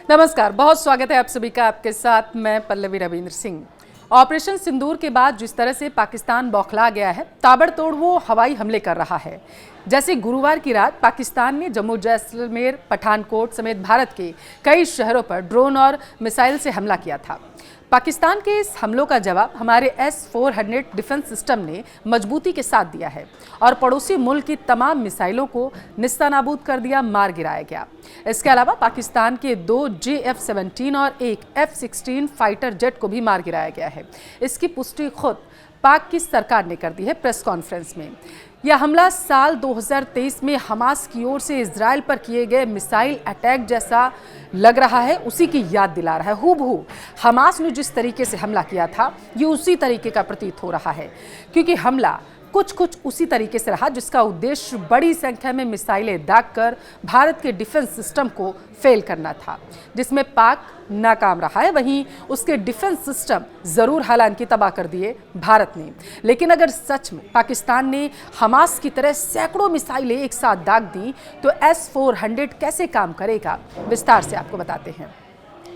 नमस्कार, बहुत स्वागत है आप सभी का। आपके साथ मैं पल्लवी रविंद्र सिंह। ऑपरेशन सिंदूर के बाद जिस तरह से पाकिस्तान बौखला गया है, ताबड़तोड़ वो हवाई हमले कर रहा है। जैसे गुरुवार की रात पाकिस्तान ने जम्मू, जैसलमेर, पठानकोट समेत भारत के कई शहरों पर ड्रोन और मिसाइल से हमला किया था। पाकिस्तान के इस हमलों का जवाब हमारे S-400 डिफेंस सिस्टम ने मजबूती के साथ दिया है और पड़ोसी मुल्क की तमाम मिसाइलों को निस्तानाबूद कर दिया, मार गिराया गया। इसके अलावा पाकिस्तान के 2 JF-17 और एक F-16 फाइटर जेट को भी मार गिराया गया है। इसकी पुष्टि खुद पाक की सरकार ने कर दी है प्रेस कॉन्फ्रेंस में। यह हमला साल 2023 में हमास की ओर से इजराइल पर किए गए मिसाइल अटैक जैसा लग रहा है, उसी की याद दिला रहा है। हूबहू हमास ने जिस तरीके से हमला किया था, ये उसी तरीके का प्रतीत हो रहा है, क्योंकि हमला कुछ उसी तरीके से रहा जिसका उद्देश्य बड़ी संख्या में मिसाइलें दागकर भारत के डिफेंस सिस्टम को फेल करना था, जिसमें पाक नाकाम रहा है। वहीं उसके डिफेंस सिस्टम जरूर हालांकि तबाह कर दिए भारत ने। लेकिन अगर सच में पाकिस्तान ने हमास की तरह सैकड़ों मिसाइलें एक साथ दाग दी तो S-400 कैसे काम करेगा, विस्तार से आपको बताते हैं।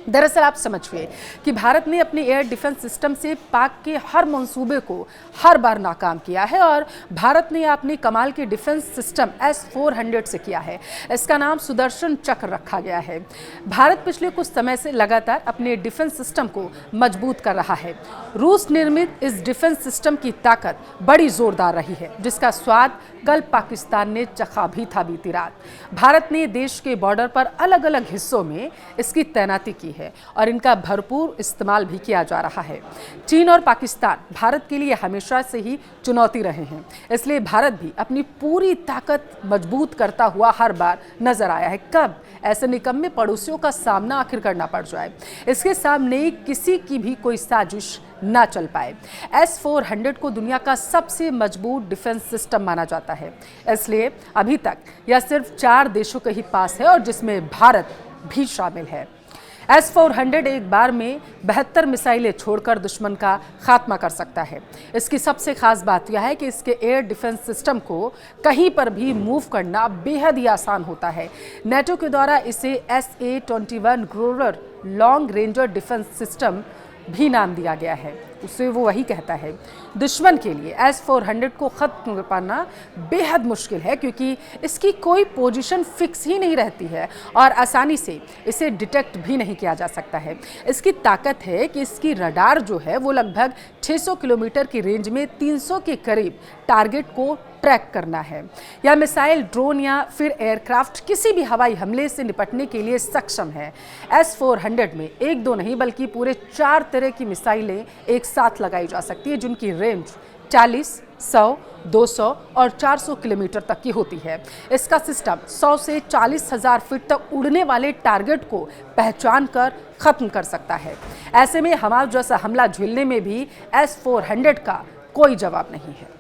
दरअसल आप समझिए कि भारत ने अपने एयर डिफेंस सिस्टम से पाक के हर मंसूबे को हर बार नाकाम किया है और भारत ने अपने कमाल के डिफेंस सिस्टम S-400 से किया है। इसका नाम सुदर्शन चक्र रखा गया है। भारत पिछले कुछ समय से लगातार अपने डिफेंस सिस्टम को मजबूत कर रहा है। रूस निर्मित इस डिफेंस सिस्टम की ताकत बड़ी जोरदार रही है, जिसका स्वाद कल पाकिस्तान ने चखा भी था बीती रात। भारत ने देश के बॉर्डर पर अलग अलग हिस्सों में इसकी तैनाती की है और इनका भरपूर इस्तेमाल भी किया जा रहा है। चीन और पाकिस्तान भारत के लिए हमेशा से ही चुनौती रहे हैं, इसलिए भारत भी अपनी पूरी ताकत मजबूत करता हुआ हर बार नजर आया है। कब ऐसे निकम्मे पड़ोसियों का सामना आखिर करना पड़ जाए, इसके सामने किसी की भी कोई साजिश ना चल पाए। S-400 को दुनिया का सबसे मजबूत डिफेंस सिस्टम माना जाता है, इसलिए अभी तक यह सिर्फ 4 देशों के ही पास है और जिसमें भारत भी शामिल है। S-400 एक बार में 72 मिसाइलें छोड़कर दुश्मन का खात्मा कर सकता है। इसकी सबसे खास बात यह है कि इसके एयर डिफेंस सिस्टम को कहीं पर भी मूव करना बेहद ही आसान होता है। नेटो के द्वारा इसे SA-21 Grover long ranger defence system भी नाम दिया गया है। उसे वो वही कहता है। दुश्मन के लिए S-400 को खत्म करना बेहद मुश्किल है, क्योंकि इसकी कोई पोजीशन फिक्स ही नहीं रहती है और आसानी से इसे डिटेक्ट भी नहीं किया जा सकता है। इसकी ताकत है कि इसकी रडार जो है वो लगभग 600 किलोमीटर की रेंज में 300 के करीब टारगेट को ट्रैक करना है। यह मिसाइल, ड्रोन या फिर एयरक्राफ्ट किसी भी हवाई हमले से निपटने के लिए सक्षम है। S-400 में 1-2 नहीं बल्कि पूरे 4 तरह की मिसाइलें एक साथ लगाई जा सकती है, जिनकी रेंज 40, 100, 200 और 400 किलोमीटर तक की होती है। इसका सिस्टम 100 से 40,000 फीट तक उड़ने वाले टारगेट को पहचान कर खत्म कर सकता है। ऐसे में हमास जैसा हमला झेलने में भी S-400 का कोई जवाब नहीं है।